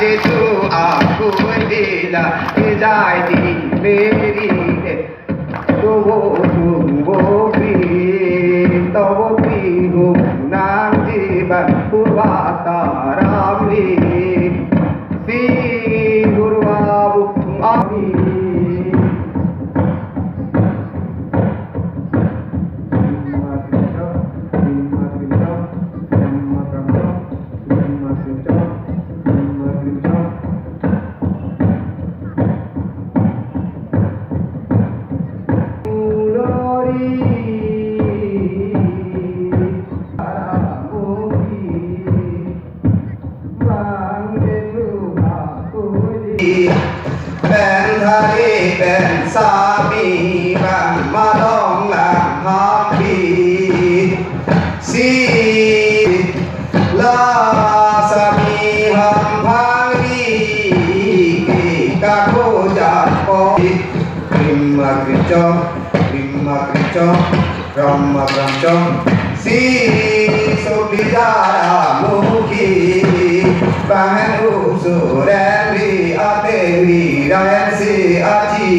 जे तू आपको दिला जाए मेरी तो वो भी हो नाम जीवन हुआ तारामी सी गुरुबाबू आमीเป็นทะเลเป็นสามีบ้านมาลองหลังหอมพีสีลาสามีหอมพังดีกะโคจัดปอยริมมากริจงรำมากรำจงสีสุริยามุขีบางอุสุแดนวีอาเตวีแดนสีอาจี